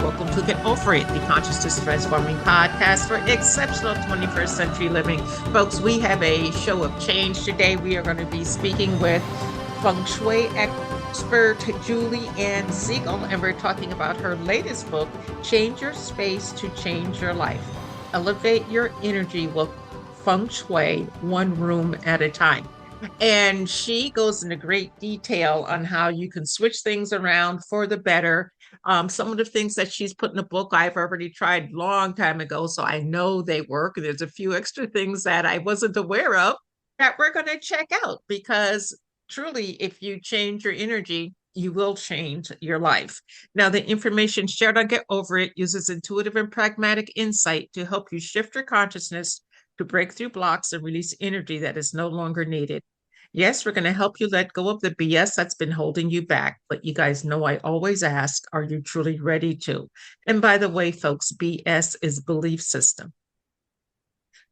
Welcome to Get Over It, the Consciousness Transforming Podcast for exceptional 21st century living. Folks, we have a show of change today. We are going to be speaking with Feng Shui expert Julie Ann Siegel, and we're talking about her latest book, Change Your Space to Change Your Life. Elevate your energy with Feng Shui, one room at a time. And she goes into great detail on how you can switch things around for the better. Some of the things that she's put in the book, I've already tried long time ago, so I know they work. There's a few extra things that I wasn't aware of that we're going to check out, because truly, if you change your energy, you will change your life. Now, the information shared on Get Over It uses intuitive and pragmatic insight to help you shift your consciousness to break through blocks and release energy that is no longer needed. Yes, we're going to help you let go of the BS that's been holding you back. But you guys know I always ask, are you truly ready to? And by the way, folks, BS is belief system.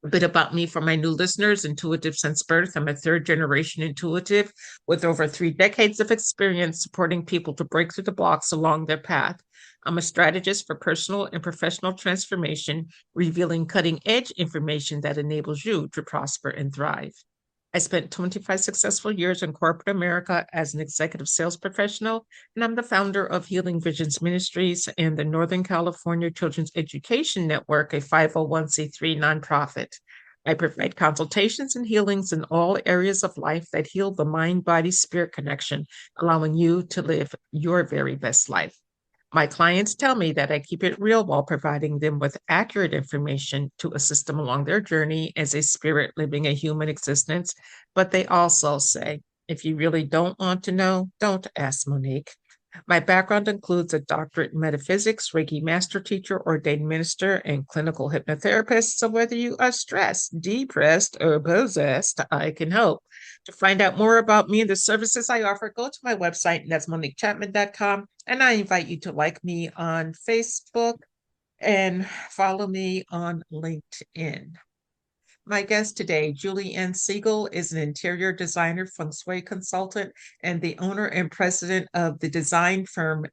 A bit about me for my new listeners: intuitive since birth. I'm a third generation intuitive with over 3 decades of experience supporting people to break through the blocks along their path. I'm a strategist for personal and professional transformation, revealing cutting edge information that enables you to prosper and thrive. I spent 25 successful years in corporate America as an executive sales professional, and I'm the founder of Healing Visions Ministries and the Northern California Children's Education Network, a 501c3 nonprofit. I provide consultations and healings in all areas of life that heal the mind-body-spirit connection, allowing you to live your very best life. My clients tell me that I keep it real while providing them with accurate information to assist them along their journey as a spirit living a human existence. But they also say, if you really don't want to know, don't ask Monique. My background includes a doctorate in metaphysics, Reiki master teacher, ordained minister, and clinical hypnotherapist. So whether you are stressed, depressed, or possessed, I can help. To find out more about me and the services I offer, go to my website, and that's MoniqueChapman.com. And I invite you to like me on Facebook and follow me on LinkedIn. My guest today, Julie Ann Siegel, is an interior designer, Feng Shui consultant, and the owner and president of the design firm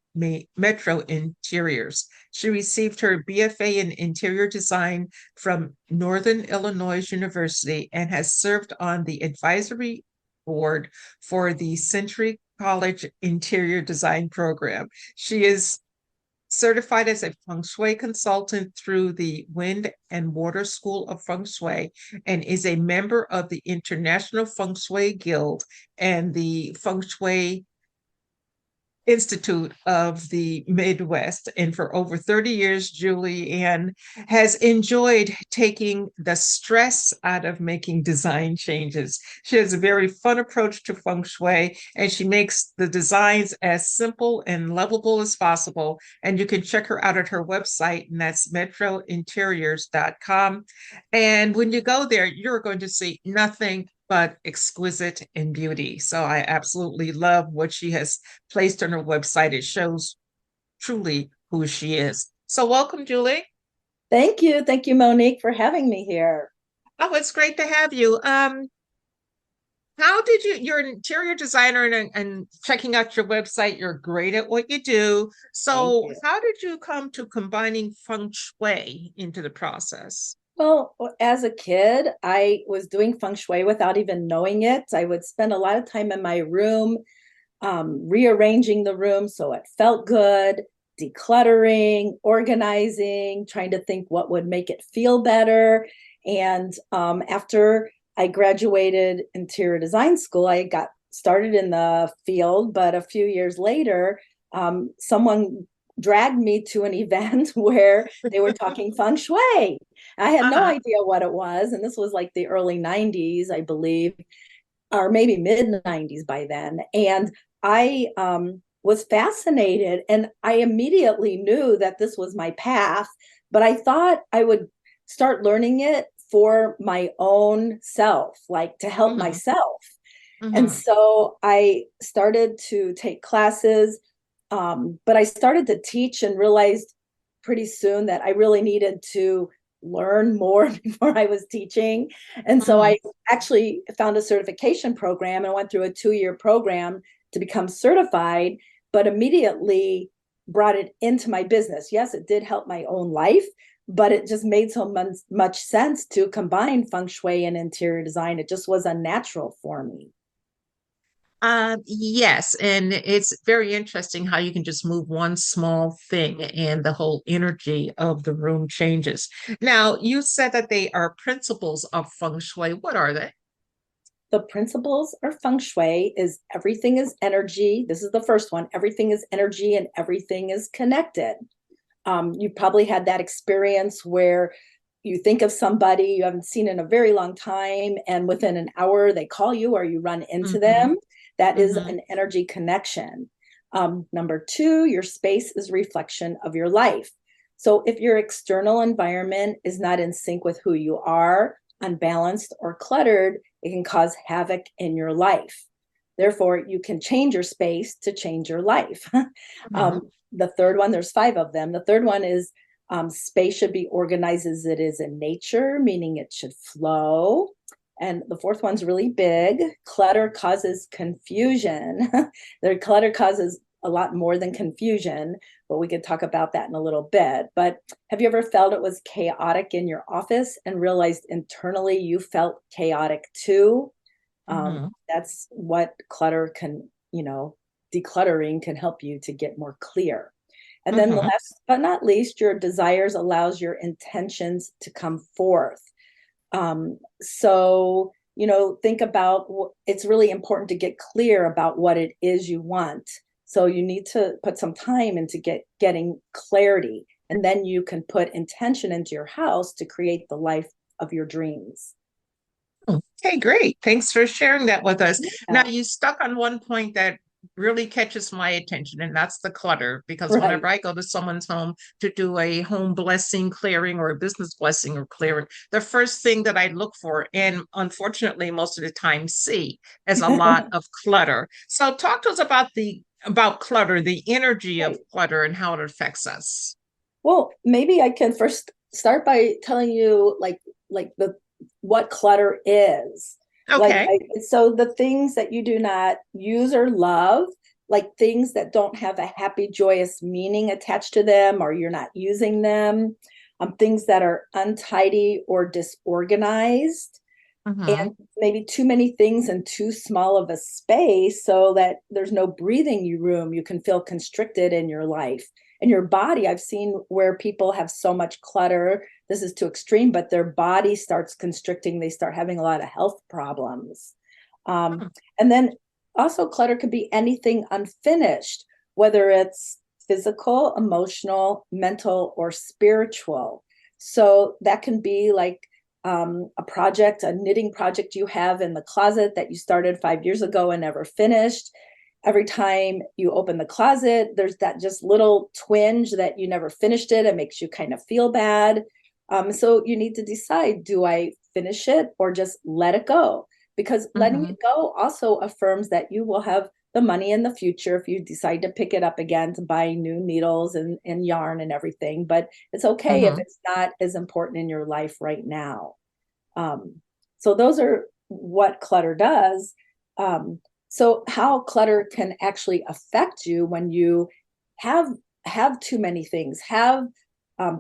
Metro Interiors. She received her BFA in interior design from Northern Illinois University and has served on the advisory board for the Century College Interior Design Program. She is certified as a Feng Shui consultant through the Wind and Water School of Feng Shui, and is a member of the International Feng Shui Guild and the Feng Shui Institute of the Midwest. And for over 30 years, Julie Ann has enjoyed taking the stress out of making design changes. She has a very fun approach to Feng Shui, and she makes the designs as simple and lovable as possible. And you can check her out at her website, and that's metrointeriors.com. And when you go there, you're going to see nothing but exquisite in beauty. So I absolutely love what she has placed on her website. It shows truly who she is. So welcome, Julie. Thank you. Thank you, Monique, for having me here. Oh, it's great to have you. How did you're an interior designer, and checking out your website, you're great at what you do. So how did you come to combining Feng Shui into the process? Well, as a kid, I was doing Feng Shui without even knowing it. I would spend a lot of time in my room, rearranging the room so it felt good, decluttering, organizing, trying to think what would make it feel better. And after I graduated interior design school, I got started in the field, but a few years later, someone dragged me to an event where they were talking feng shui. I had no Uh-huh. idea what it was. And this was like the early 90s, I believe, or maybe mid 90s by then. And I was fascinated, and I immediately knew that this was my path, but I thought I would start learning it for my own self, like to help Mm-hmm. myself. And Mm-hmm. so I started to take classes, but I started to teach and realized pretty soon that I really needed to learn more before I was teaching. And so Mm-hmm. I actually found a certification program and went through a 2-year program to become certified, but immediately brought it into my business. Yes, it did help my own life, but it just made so much sense to combine feng shui and interior design. It just was unnatural for me. Yes, and it's very interesting how you can just move one small thing and the whole energy of the room changes. Now, you said that they are principles of feng shui. What are they? The principles of feng shui is everything is energy. This is the first one. Everything is energy and everything is connected. You probably had that experience where you think of somebody you haven't seen in a very long time, and within an hour they call you or you run into Mm-hmm. them. That is Mm-hmm. an energy connection. Number two, your space is a reflection of your life. So if your external environment is not in sync with who you are, unbalanced or cluttered, it can cause havoc in your life. Therefore, you can change your space to change your life. Mm-hmm. The third one, there's 5 of them. The third one is space should be organized as it is in nature, meaning it should flow. And the fourth one's really big. Clutter causes confusion. The clutter causes a lot more than confusion, but we could talk about that in a little bit. But have you ever felt it was chaotic in your office and realized internally you felt chaotic too? Mm-hmm. That's what clutter can, decluttering can help you to get more clear. And then Mm-hmm. last but not least, your desires allows your intentions to come forth. So, think about it's really important to get clear about what it is you want. So you need to put some time into getting clarity, and then you can put intention into your house to create the life of your dreams. Okay, great. Thanks for sharing that with us. Now, Yeah, you stuck on one point that really catches my attention, and that's the clutter. Because right. whenever I go to someone's home to do a home blessing clearing or a business blessing or clearing, the first thing that I look for, and unfortunately, most of the time see, is a lot of clutter. So, talk to us about clutter, the energy of Right. clutter, and how it affects us. Well, maybe I can first start by telling you like the what clutter is. Okay. So the things that you do not use or love, like things that don't have a happy, joyous meaning attached to them, or you're not using them, things that are untidy or disorganized, Mm-hmm. and maybe too many things in too small of a space so that there's no breathing room. You can feel constricted in your life and your body. I've seen where people have so much clutter. This is too extreme, but their body starts constricting. They start having a lot of health problems. Um, and then also, clutter could be anything unfinished, whether it's physical, emotional, mental, or spiritual. So that can be like a project, a knitting project you have in the closet that you started 5 years ago and never finished. Every time you open the closet, there's that just little twinge that you never finished it. It makes you kind of feel bad. So you need to decide, do I finish it or just let it go? Because letting Mm-hmm. it go also affirms that you will have the money in the future if you decide to pick it up again to buy new needles and yarn and everything. But it's okay if Mm-hmm. it's not as important in your life right now. Um, so those are what clutter does. So how clutter can actually affect you when you have have too many things, have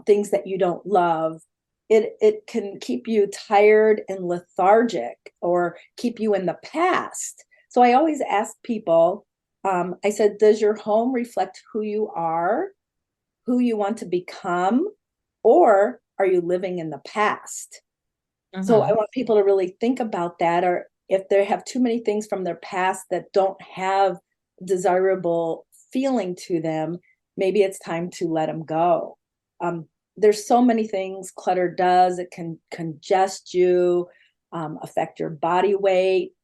things that you don't love. It can keep you tired and lethargic or keep you in the past. So I always ask people, I said, does your home reflect who you are, who you want to become, or are you living in the past? So I Mm-hmm. want people to really think about that, or if they have too many things from their past that don't have desirable feeling to them, maybe it's time to let them go. There's so many things clutter does. It can congest you, affect your body weight,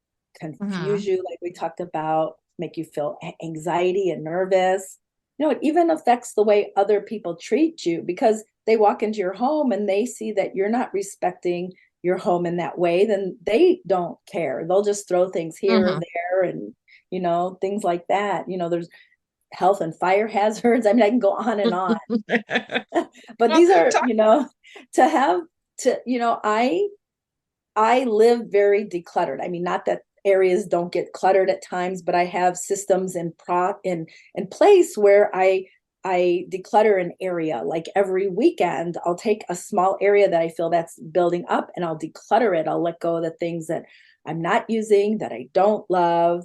confuse Mm-hmm. you, like we talked about, make you feel anxiety and nervous. It even affects the way other people treat you, because they walk into your home and they see that you're not respecting your home in that way, then they don't care. They'll just throw things here or Mm-hmm. there, and things like that. There's health and fire hazards. I mean, I can go on and on. But Well, these are, talk. to have to, I live very decluttered. I mean, not that areas don't get cluttered at times, but I have systems in place where I declutter an area. Like every weekend, I'll take a small area that I feel that's building up and I'll declutter it. I'll let go of the things that I'm not using, that I don't love,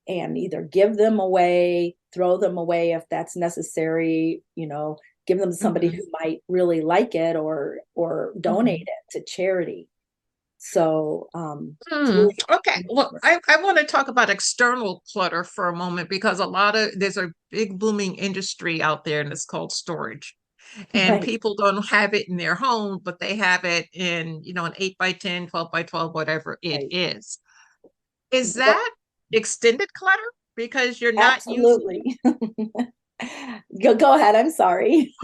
and either give them away, throw them away if that's necessary, give them to somebody Mhm, who might really like it, or donate mhm. it to charity. So it's Hmm. really Okay. Well, I want to talk about external clutter for a moment because there's a big booming industry out there and it's called storage. And right, people don't have it in their home, but they have it in, an 8 by 10, 12 by 12, whatever it right. is. Is Well, that extended clutter because you're not using it? absolutely. Go ahead. I'm sorry.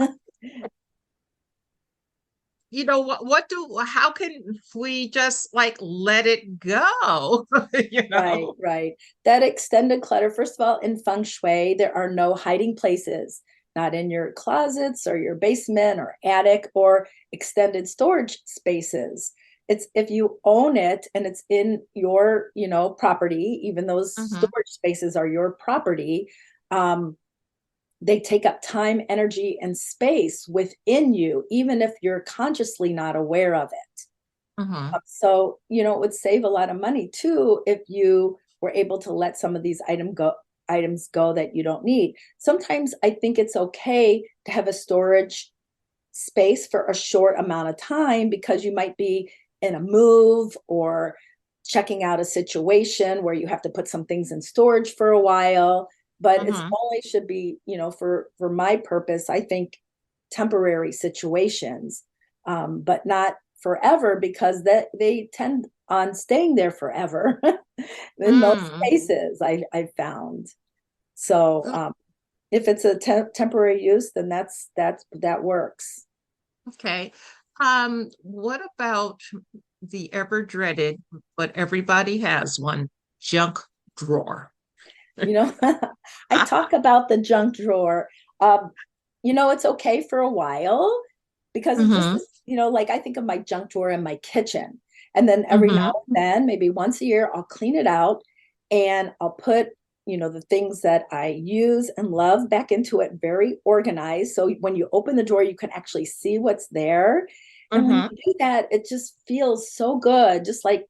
How can we just like let it go? You Right, know? right. That extended clutter, first of all, in Feng Shui, there are no hiding places, not in your closets or your basement or attic or extended storage spaces. It's if you own it and it's in your, property, even those Hmm. storage spaces are your property, um, they take up time, energy, and space within you, even if you're consciously not aware of it. Hmm. So, it would save a lot of money too if you were able to let some of these items go that you don't need. Sometimes I think it's okay to have a storage space for a short amount of time because you might be in a move or checking out a situation where you have to put some things in storage for a while. But it's Hmm. only should be, for my purpose, I think temporary situations, but not forever, because that they tend on staying there forever in those Mm. spaces. I found. So if it's a temporary use, then that works. Okay. What about the ever dreaded, but everybody has one, junk drawer? You know, I talk about the junk drawer. Um, it's okay for a while because it just Mm-hmm. is, like I think of my junk drawer in my kitchen. And then every now Mm-hmm. and then, maybe once a year, I'll clean it out and I'll put, the things that I use and love back into it, very organized. So when you open the drawer, you can actually see what's there. And when Mm-hmm. you do that, it just feels so good, just like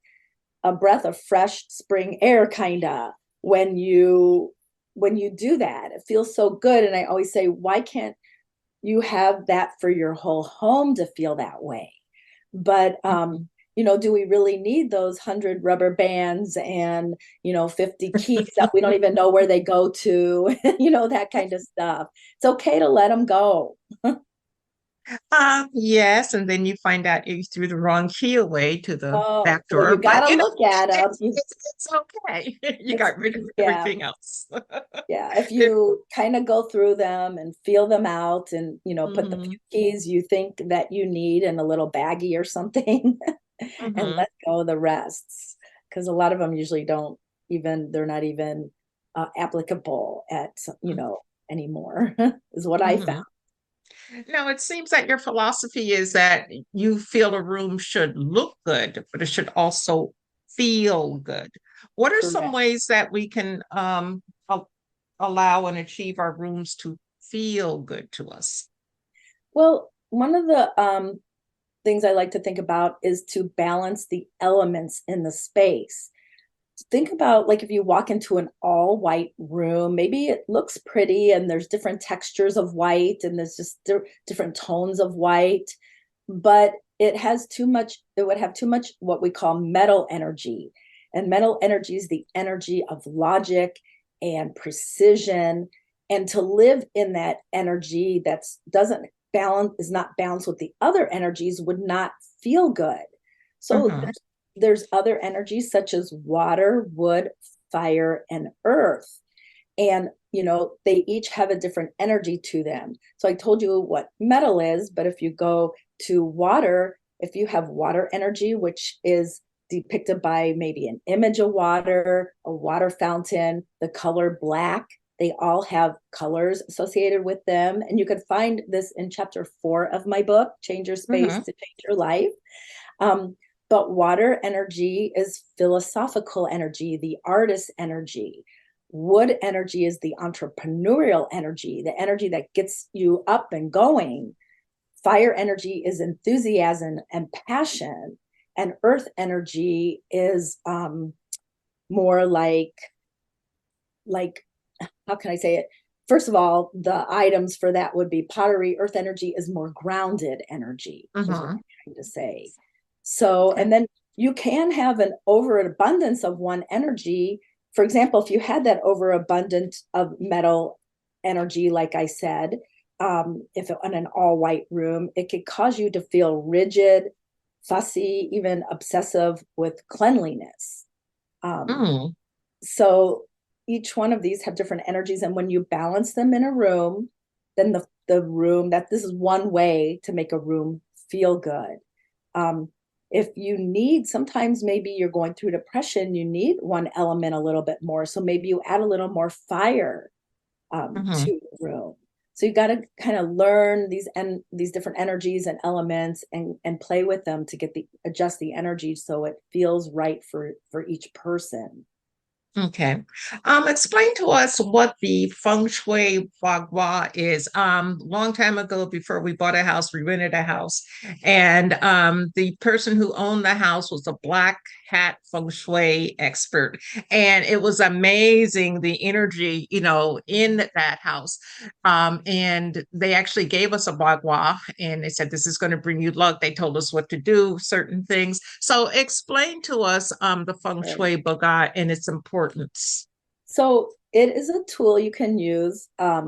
a breath of fresh spring air, kind of, when you do that. It feels so good. And I always say, why can't you have that for your whole home to feel that way? But do we really need those 100 rubber bands and 50 keys that we don't even know where they go to? That kind of stuff. It's okay to let them go. Yes, and then you find out you threw the wrong key away to the Oh, back well, door, you but got to look at them. it's okay. You It's got rid of Yeah. everything else. Yeah, if It- you kind of go through them and feel them out, and put the few mhm, keys you think that you need in a little baggie or something, and mhm, let go of the rests, because a lot of them usually don't even, they're not even applicable at, anymore, is what I found. mhm. No, it seems that your philosophy is that you feel a room should look good, but it should also feel good. What are some Correct. ways that we can allow and achieve our rooms to feel good to us? Well, one of the things I like to think about is to balance the elements in the space. Think about, like, if you walk into an all white room, maybe it looks pretty and there's different textures of white and there's just different tones of white, but it would have too much what we call metal energy. And metal energy is the energy of logic and precision. And to live in that energy that's doesn't balance, is not balanced with the other energies, would not feel good. So Mm-hmm. there's other energies such as water, wood, fire, and earth. And they each have a different energy to them. So I told you what metal is, but if you go to water, if you have water energy, which is depicted by maybe an image of water, a water fountain, the color black, they all have colors associated with them. And you could find this in chapter 4 of my book, Change Your Space Mm-hmm. to Change Your Life. um, but water energy is philosophical energy, the artist energy. Wood energy is the entrepreneurial energy, the energy that gets you up and going. Fire energy is enthusiasm and passion. And earth energy is more like how can I say it? First of all, the items for that would be pottery. Earth energy is more grounded energy, is what Mm-hmm. I'm trying to say. So, Okay. and then you can have an overabundance of one energy. For example, if you had that overabundance of metal energy, like I said, if in an all white room, it could cause you to feel rigid, fussy, even obsessive with cleanliness. Um, Mm. so each one of these have different energies, and when you balance them in a room, then the room, that this is one way to make a room feel good. um, if you need, sometimes maybe you're going through depression, you need one element a little bit more, so maybe you add a little more fire Mm-hmm. to the room. So you got to kind of learn these different energies and elements, and play with them to get the adjust the energy so it feels right for each person. Okay. Explain to us what the Feng Shui Bagua is. Long time ago, before we bought a house, we rented a house, and the person who owned the house was a black hat Feng Shui expert, and it was amazing the energy, in that house. And they actually gave us a Bagua, and they said, "This is going to bring you luck." They told us what to do, certain things. So, explain to us the Feng Right. Shui Bagua and its importance. So it is a tool you can use, a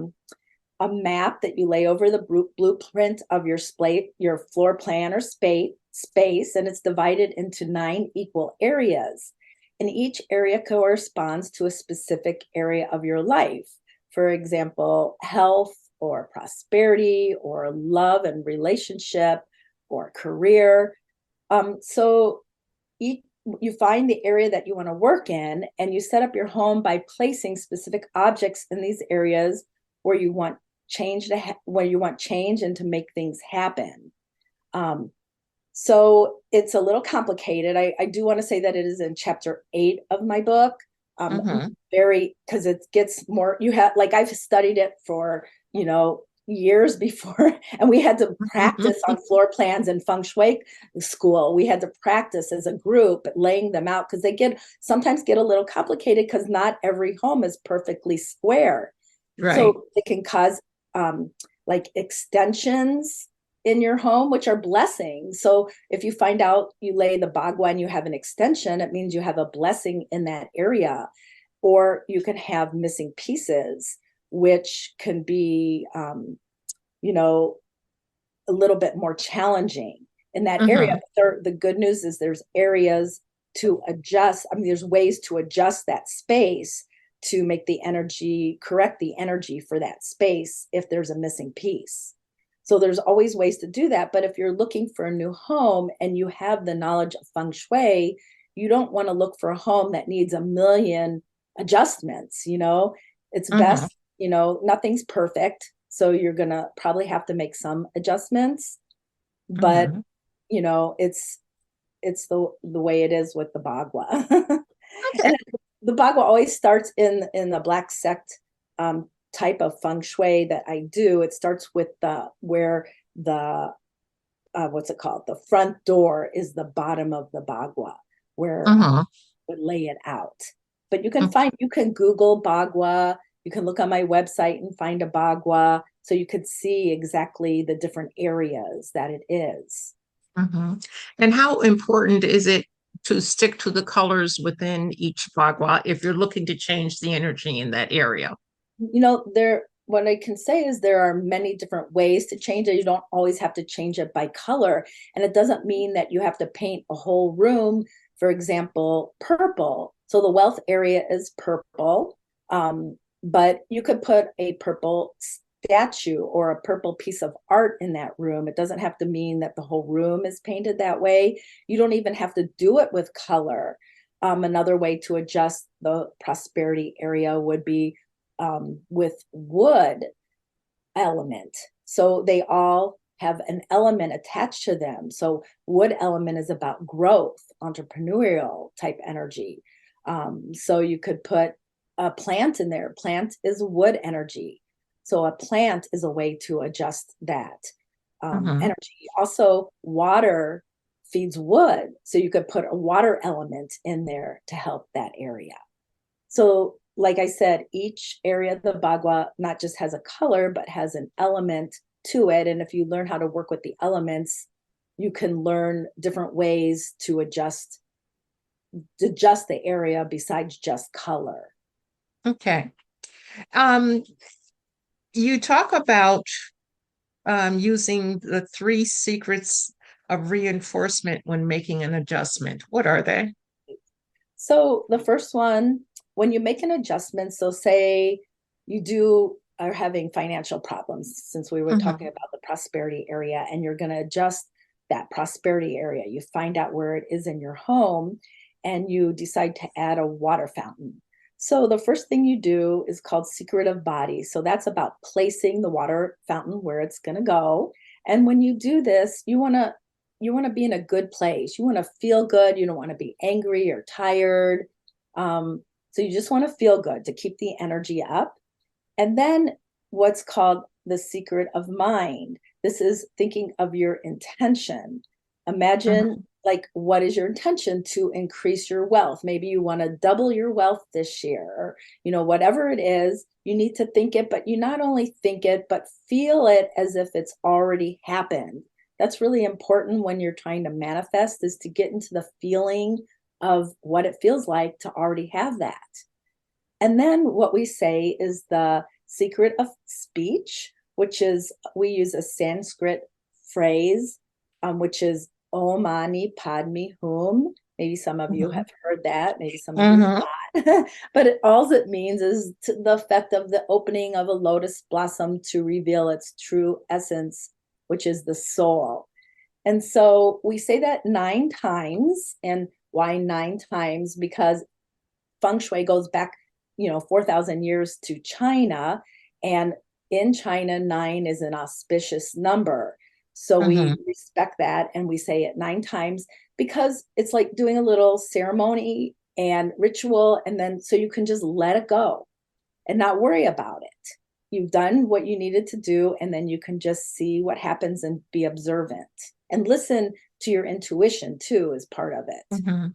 map that you lay over the blueprint of your floor plan or space, and it's divided into 9 equal areas. And each area corresponds to a specific area of your life. For example, health or prosperity or love and relationship or career. So each, you find the area that you want to work in, and you set up your home by placing specific objects in these areas where you want where you want change and to make things happen. um, so it's a little complicated. I do want to say that it is in chapter 8 of my book. Mm-hmm. Very, because it gets more, you have, like, I've studied it for, years before, and we had to practice on floor plans and feng shui school. We had to practice as a group laying them out, because they sometimes get a little complicated because not every home is perfectly square. Right. So it can cause like extensions in your home, which are blessings. So if you find out you lay the bagua and you have an extension, it means you have a blessing in that area. Or you can have missing pieces, which can be, you know, a little bit more challenging in that area. Mm-hmm. But the good news is there's areas to adjust. I mean, there's ways to adjust that space to make the energy, correct the energy for that space if there's a missing piece. So there's always ways to do that. But if you're looking for a new home and you have the knowledge of feng shui, you don't want to look for a home that needs a million adjustments. It's Mm-hmm. best, nothing's perfect. So you're going to probably have to make some adjustments, but Mm-hmm. it's the way it is with the bagua. Okay. And the bagua always starts in the black sect type of feng shui that I do. It starts with the what's it called? The front door is the bottom of the bagua, where Mm-hmm. would lay it out. But you can Google bagua. You can look on my website and find a bagua, so you could see exactly the different areas that it is. Mm-hmm. And how important is it to stick to the colors within each bagua if you're looking to change the energy in that area? There what I can say is there are many different ways to change it. You don't always have to change it by color. And it doesn't mean that you have to paint a whole room, for example, purple. So the wealth area is purple, but you could put a purple statue or a purple piece of art in that room. It doesn't have to mean that the whole room is painted that way. You don't even have to do it with color. Another way to adjust the prosperity area would be with wood element. So they all have an element attached to them. So wood element is about growth, entrepreneurial type energy. So you could put a plant in there. Plant is wood energy. So a plant is a way to adjust that energy. Also, water feeds wood. So you could put a water element in there to help that area. So, like I said, each area of the Bagua not just has a color, but has an element to it. And if you learn how to work with the elements, you can learn different ways to adjust the area besides just color. Okay. You talk about using the 3 secrets of reinforcement when making an adjustment. What are they? So the first one, when you make an adjustment, so say you are having financial problems, since we were talking about the prosperity area, and you're going to adjust that prosperity area. You find out where it is in your home and you decide to add a water fountain. So the first thing you do is called secret of body. So that's about placing the water fountain where it's going to go. And when you do this, you want to be in a good place. You want to feel good. You don't want to be angry or tired. So you just want to feel good to keep the energy up. And then what's called the secret of mind. This is thinking of your intention. Imagine like, what is your intention to increase your wealth? Maybe you want to double your wealth this year, or, whatever it is, you need to think it, but you not only think it, but feel it as if it's already happened. That's really important when you're trying to manifest, is to get into the feeling of what it feels like to already have that. And then what we say is the secret of speech, which is, we use a Sanskrit phrase, which is Om Mani Padme Hum. Maybe some of you have heard that, maybe some of you not. But all it means is the effect of the opening of a lotus blossom to reveal its true essence, which is the soul. And so we say that 9 times. And why 9 times? Because Feng Shui goes back, 4,000 years to China. And in China, 9 is an auspicious number. So we respect that, and we say it 9 times, because it's like doing a little ceremony and ritual. And then so you can just let it go and not worry about it. You've done what you needed to do, and then you can just see what happens and be observant and listen to your intuition too, as part of it.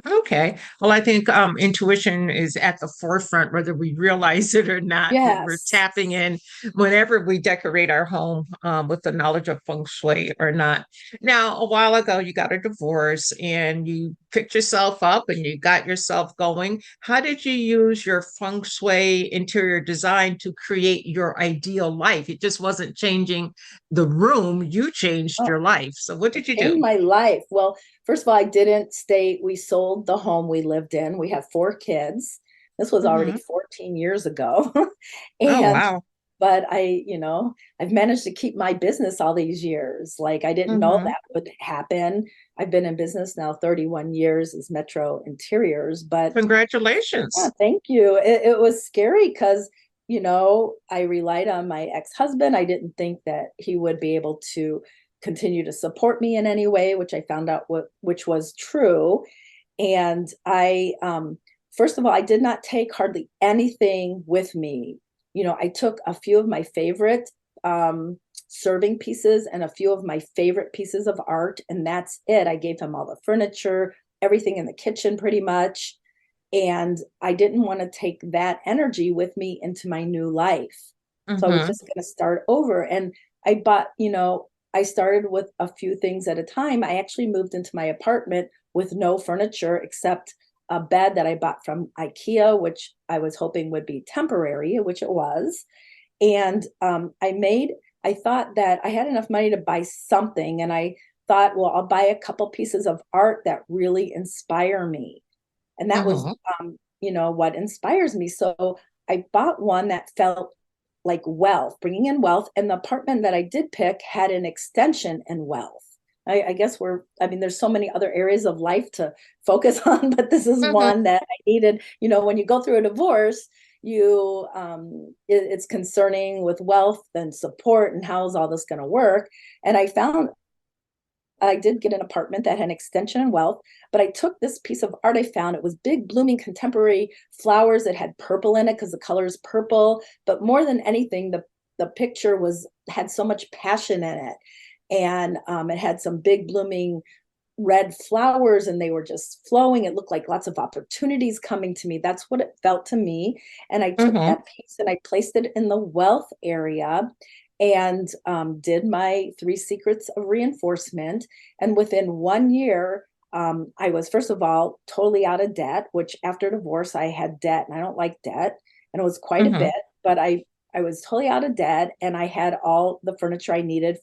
Okay. Well, I think intuition is at the forefront, whether we realize it or not. We're Yes. tapping in whenever we decorate our home with the knowledge of Feng Shui or not. Now, a while ago, you got a divorce and you picked yourself up and you got yourself going. How did you use your Feng Shui interior design to create your ideal life? It just wasn't changing the room, you changed your life. So what did you do? In my life, well, first of all, I didn't stay. We sold the home we lived in. We have 4 kids. This was already 14 years ago. Oh, And wow. but I've managed to keep my business all these years. Like, I didn't know that would happen. I've been in business now 31 years as Metro Interiors, but yeah, Congratulations. thank you. It was scary because, I relied on my ex-husband. I didn't think that he would be able to continue to support me in any way, which I found out which was true. And first of all, I did not take hardly anything with me. I took a few of my favorite serving pieces and a few of my favorite pieces of art, and that's it. I gave him all the furniture, everything in the kitchen pretty much. And I didn't want to take that energy with me into my new life. So I was just going to start over. And I bought, I started with a few things at a time. I actually moved into my apartment with no furniture except a bed that I bought from IKEA, which I was hoping would be temporary, which it was. And I thought that I had enough money to buy something. And I thought, well, I'll buy a couple pieces of art that really inspire me. And that was, Mm-hmm. what inspires me. So I bought one that felt like wealth, bringing in wealth. And the apartment that I did pick had an extension in wealth. I guess there's so many other areas of life to focus on, but this is Mm-hmm. one that I needed. When you go through a divorce, it's concerning with wealth and support and how's all this going to work. And I did get an apartment that had an extension in wealth, but I took this piece of art I found. It was big, blooming contemporary flowers that had purple in it because the color is purple. But more than anything, the picture had so much passion in it, and it had some big blooming red flowers, and they were just flowing. It looked like lots of opportunities coming to me. That's what it felt to me. And I took Mm-hmm. that piece and I placed it in the wealth area and did my 3 secrets of reinforcement. And within 1 year, I was, first of all, totally out of debt, which after divorce, I had debt and I don't like debt. And it was quite a Mm-hmm. bit, but I was totally out of debt and I had all the furniture I needed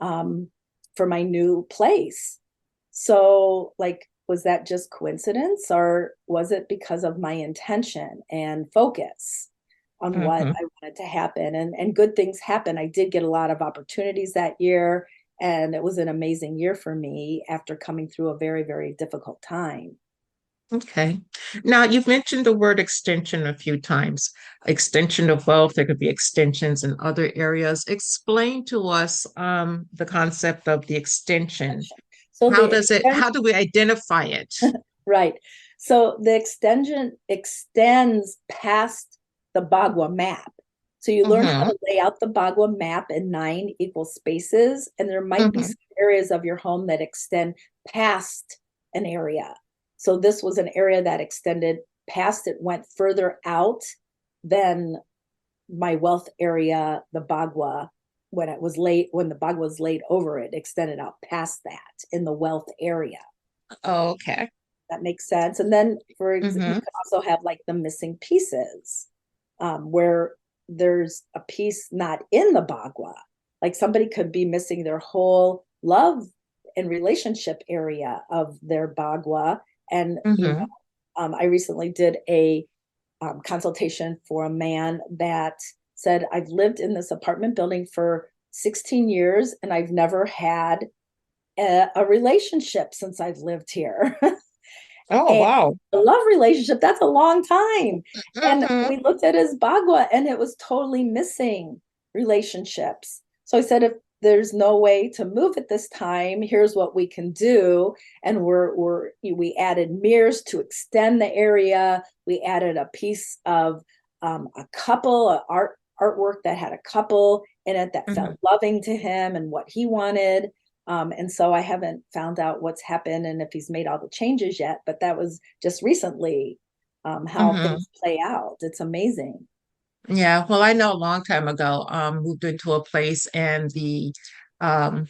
um, for my new place. So, like, was that just coincidence or was it because of my intention and focus on what Mm-hmm. I wanted to happen? And good things happen. I did get a lot of opportunities that year, and it was an amazing year for me after coming through a very, very difficult time. Okay. Now, you've mentioned the word extension a few times. Extension of wealth, there could be extensions in other areas. Explain to us the concept of the extension. So How the does it, extension, how do we identify it? right. So the extension extends past the Bagua map. So you learn how Mm-hmm. to lay out the Bagua map in 9 equal spaces, and there might be Mm-hmm. some areas of your home that extend past an area. So this was an area that extended past, it went further out than my wealth area, the Bagua, when the Bagua was laid over it, extended out past that in the wealth area. Oh, okay. That makes sense. And then you Mm-hmm. could also have like the missing pieces, where there's a piece not in the Bagua. Like somebody could be missing their whole love and relationship area of their Bagua. And, Mm-hmm. I recently did a consultation for a man that said, I've lived in this apartment building for 16 years and I've never had a relationship since I've lived here. Oh, And wow. a love relationship, that's a long time. And Mm-hmm. we looked at his Bagua and it was totally missing relationships. So I said, if there's no way to move at this time, here's what we can do. And we added mirrors to extend the area. We added a piece of a couple, artwork that had a couple in it that Mm-hmm. felt loving to him and what he wanted. And so I haven't found out what's happened and if he's made all the changes yet, but that was just recently, how Mm-hmm. things play out. It's amazing. Yeah, well, I know a long time ago, moved into a place and the um,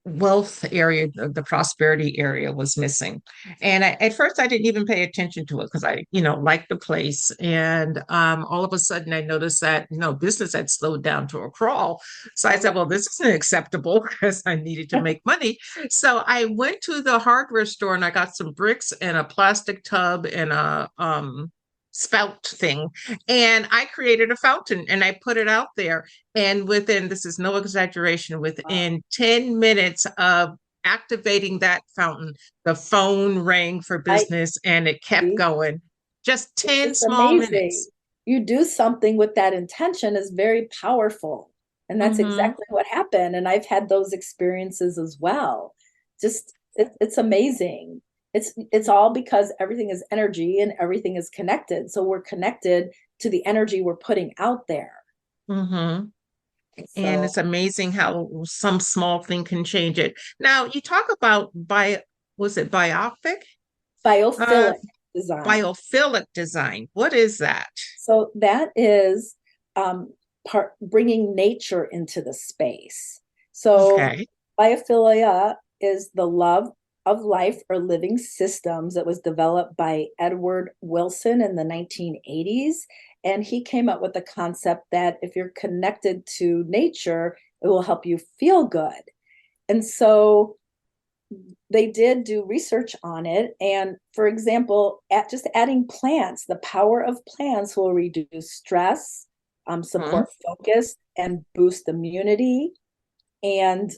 wealth area, the prosperity area was missing. And at first, I didn't even pay attention to it because liked the place. And all of a sudden, I noticed that, business had slowed down to a crawl. So I All said, right. well, this isn't acceptable because I needed to make money. So I went to the hardware store and I got some bricks and a plastic tub and a spout thing. And I created a fountain and I put it out there. And this is no exaggeration, Wow. within 10 minutes of activating that fountain, the phone rang for I business and it kept see. going. Just It's 10 just small amazing. minutes. You do something with that intention is very powerful. And that's Mm-hmm. exactly what happened. And I've had those experiences as well. It's amazing. It's all because everything is energy and everything is connected. So we're connected to the energy we're putting out there. Mm-hmm. And So it's amazing how some small thing can change it. Now, you talk about was it biopic? Uh, biophilic design. biophilic design. What is that? So that is, part bringing nature into the space. So Okay. biophilia is the love of life or living systems. It was developed by Edward Wilson in the 1980s. And he came up with the concept that if you're connected to nature, it will help you feel good. And so they did do research on it. And for example, at just adding plants, the power of plants will reduce stress, Mhm. support focus, and boost immunity. And,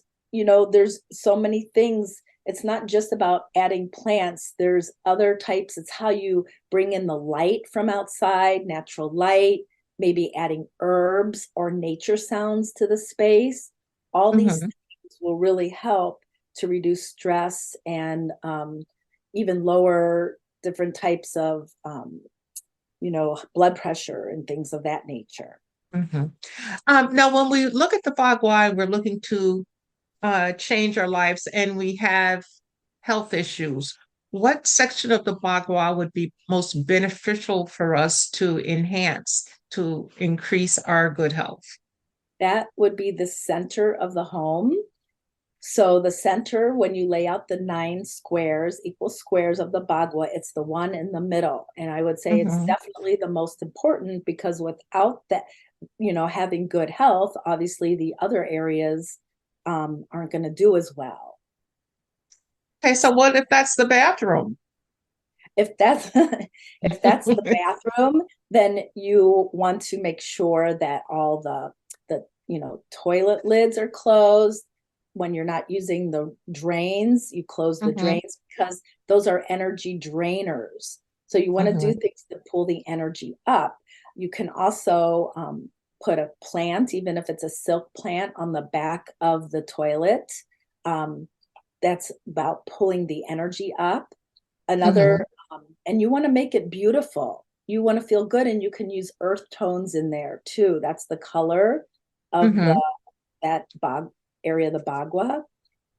there's so many things. It's not just about adding plants, there's other types. It's how you bring in the light from outside, natural light, maybe adding herbs or nature sounds to the space. All these Mhm. things will really help to reduce stress and even lower different types of, blood pressure and things of that nature. Mhm. Now, when we look at the Bagua, we're looking to change our lives and we have health issues. What section of the Bagua would be most beneficial for us to enhance, to increase our good health? That would be the center of the home. So the center, when you lay out the 9 squares, equal squares of the Bagua, it's the one in the middle. And I would say it's Mhm. definitely the most important because without that, having good health, obviously the other areas aren't going to do as well. Okay, so what if that's the bathroom? If that's if that's the bathroom, then you want to make sure that all the toilet lids are closed. When you're not using the drains, you close the Hmm. drains because those are energy drainers. So you want to do Hmm. things to pull the energy up. You can also put a plant, even if it's a silk plant, on the back of the toilet. Um, that's about pulling the energy up. Hmm. Another, and you want to make it beautiful. You want to feel good, and you can use earth tones in there too. That's the color of the Hmm. that bog area, the bagua.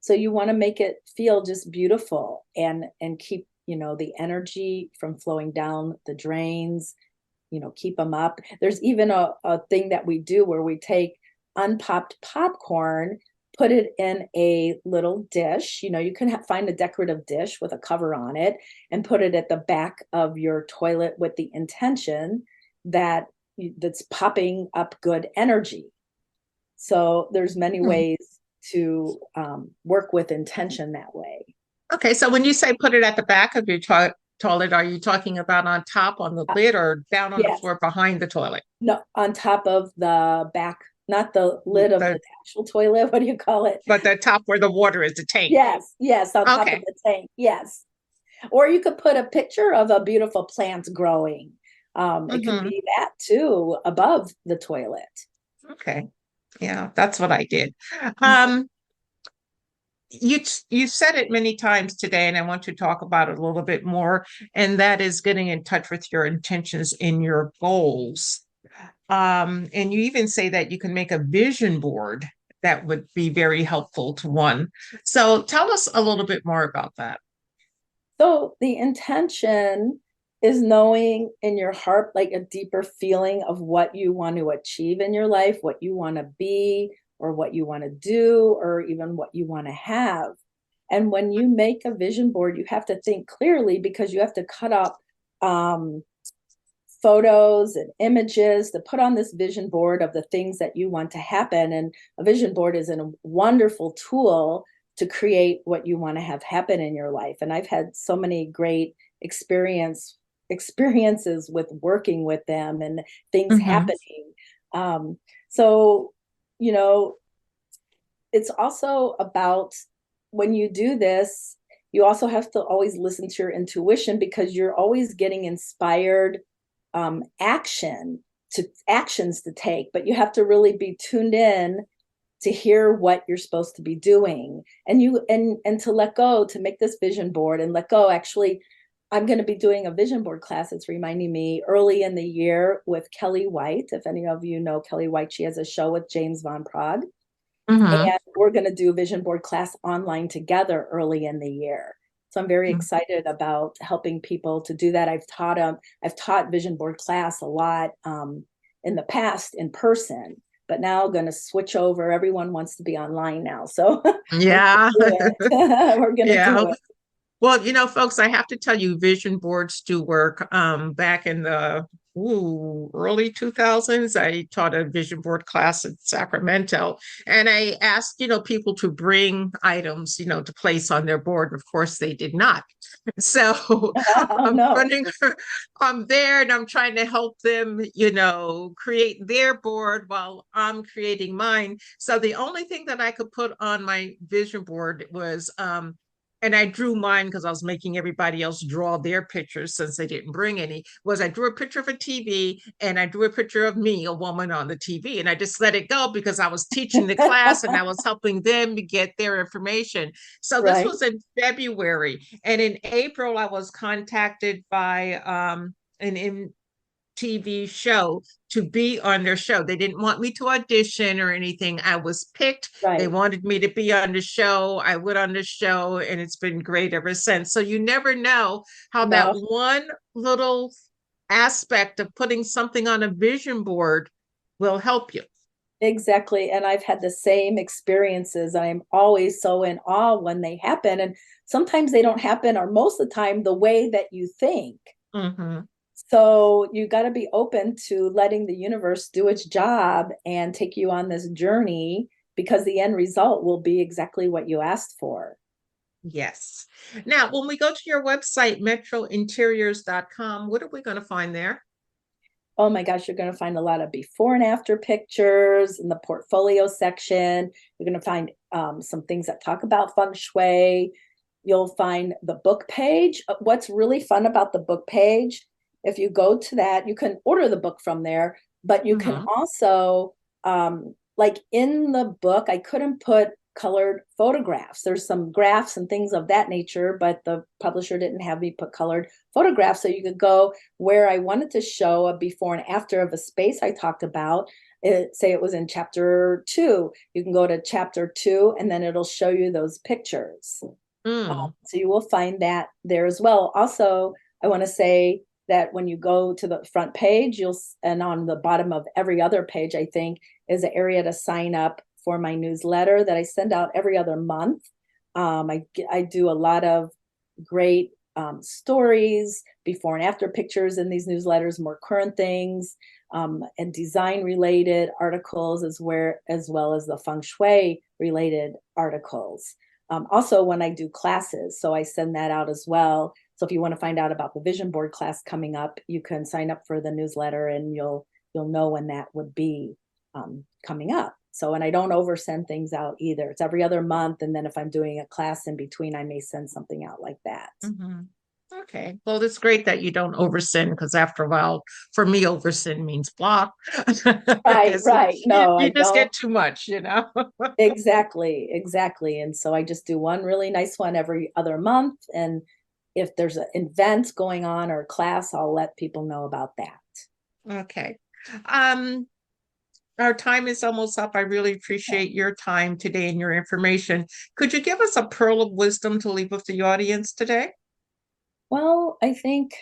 So you want to make it feel just beautiful and keep, the energy from flowing down the drains, keep them up. There's even a thing that we do where we take unpopped popcorn, put it in a little dish. You can find a decorative dish with a cover on it and put it at the back of your toilet with the intention that that's popping up good energy. So there's many ways to work with intention that way. Okay, so when you say put it at the back of your toilet, are you talking about on top on the Uh, lid or down on the yes, floor behind the toilet? no, on top of the back, not the lid of The the actual toilet. What do you call it? But the top where the water is, the tank. Yes, yes, on top of Okay. the tank. Yes. Or you could put a picture of a beautiful plant growing. It could Hmm. be that too, above the toilet. Okay. Yeah, that's what I did. Mhm. Um, you said it many times today, and I want to talk about it a little bit more, and that is getting in touch with your intentions and your goals. And you even say that you can make a vision board that would be very helpful to one. So tell us a little bit more about that. So the intention is knowing in your heart, like a deeper feeling of what you want to achieve in your life, what you want to be, or what you want to do, or even what you want to have. And when you make a vision board, you have to think clearly because you have to cut up um, photos and images to put on this vision board of the things that you want to happen. And a vision board is a wonderful tool to create what you want to have happen in your life. And I've had so many great experiences with working with them and things Hmm. happening. So, you know, it's also about when you do this, you also have to always listen to your intuition because you're always getting inspired actions to take, but you have to really be tuned in to hear what you're supposed to be doing and to let go, to make this vision board and let go. Actually, I'm going to be doing a vision board class. It's reminding me early in the year with Kelly White. If any of you know Kelly White, she has a show with James Van Prague, Hmm. and we're going to do a vision board class online together early in the year. So I'm very excited about helping people to do that. I've taught vision board class a lot in the past in person, but now I'm going to switch over. Everyone wants to be online now, so we're going Yeah. to do it. We're going to Yeah. do it. Well, folks, I have to tell you, vision boards do work. Back in the early 2000s, I taught a vision board class in Sacramento, and I asked, people to bring items, to place on their board. Of course, they did not. So Oh I'm no. running, I'm there and I'm trying to help them, create their board while I'm creating mine. So the only thing that I could put on my vision board was, and I drew mine because I was making everybody else draw their pictures since they didn't bring any, was I drew a picture of a TV and I drew a picture of me, a woman on the TV. And I just let it go because I was teaching the class and I was helping them to get their information. So this Right. was in February. And in April, I was contacted by an TV show to be on their show. They didn't want me to audition or anything. I was picked. They Right. wanted me to be on the show. I went on the show and it's been great ever since. So you never know how that No, one little aspect of putting something on a vision board will help you. exactly. And I've had the same experiences. I'm always so in awe when they happen. And sometimes they don't happen, or most of the time, the way that you think. Mm-hmm. So you got to be open to letting the universe do its job and take you on this journey, because the end result will be exactly what you asked for. Yes. Now, when we go to your website, metrointeriors.com, what are we going to find there? Oh my gosh, you're going to find a lot of before and after pictures in the portfolio section. You're going to find some things that talk about feng shui. You'll find the book page. What's really fun about the book page, if you go to that, you can order the book from there, but you can Mm-hmm. also, like in the book, I couldn't put colored photographs. There's some graphs and things of that nature, but the publisher didn't have me put colored photographs. So you could go where I wanted to show a before and after of a space I talked about. Say it was in chapter 2. You can go to chapter 2 and then it'll show you those pictures. Mm. So you will find that there as well. Also, I want to say that when you go to the front page, and on the bottom of every other page, I think, is an area to sign up for my newsletter that I send out every other month. I do a lot of great stories, before and after pictures in these newsletters, more current things, and design related articles, as well as the feng shui related articles. Also, when I do classes, so I send that out as well. So if you want to find out about the vision board class coming up, you can sign up for the newsletter, and you'll know when that would be coming up. So, and I don't oversend things out either. It's every other month, and then if I'm doing a class in between, I may send something out like that. Mm-hmm. Okay. Well, it's great that you don't oversend because after a while, for me, oversend means block Right, because right. No, I you just don't. get too much. Exactly, exactly. And so I just do one really nice one every other month. And if there's an event going on or a class, I'll let people know about that. Okay. Um, our time is almost up. I really Yeah. appreciate your time today and your information. Could you give us a pearl of wisdom to leave with the audience today? Well, I think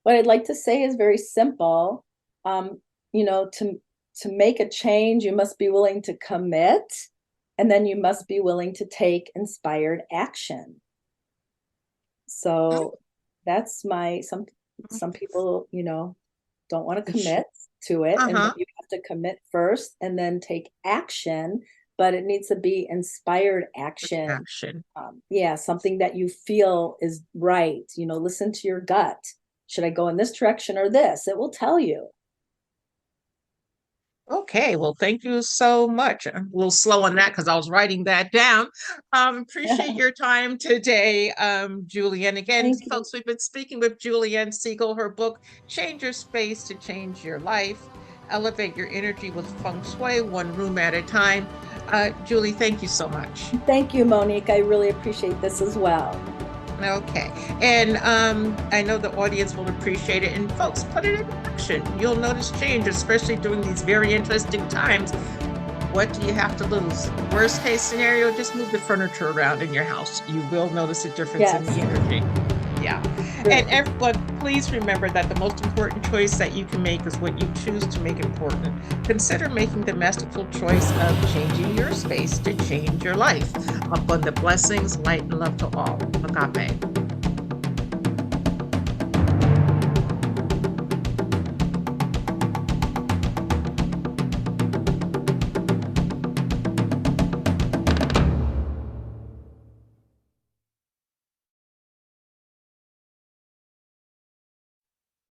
what I'd like to say is very simple. Um, to make a change, you must be willing to commit, and then you must be willing to take inspired action. So that's my some people, don't want to commit to it, and but Uh-huh. you have to commit first and then take action, but it needs to be inspired action. Action. Yeah, something that you feel is right. Listen to your gut. Should I go in this direction or this? It will tell you. Okay, well, thank you so much. I'm a little slow on that because I was writing that down. Appreciate your time today, Julianne. Again, Thank you. folks, we've been speaking with Julianne Siegel. Her book, Change Your Space to Change Your Life, Elevate Your Energy with Feng Shui, one room at a time. Julie, thank you so much. Thank you, Monique. I really appreciate this as well. Okay. And I know the audience will appreciate it. And folks, put it in action. You'll notice change, especially during these very interesting times. What do you have to lose? Worst case scenario, just move the furniture around in your house. You will notice a difference in the Yes. energy. Yeah. True. And everyone, please remember that the most important choice that you can make is what you choose to make important. Consider making the masterful choice of changing your space to change your life. Abundant blessings, light, and love to all. Agape.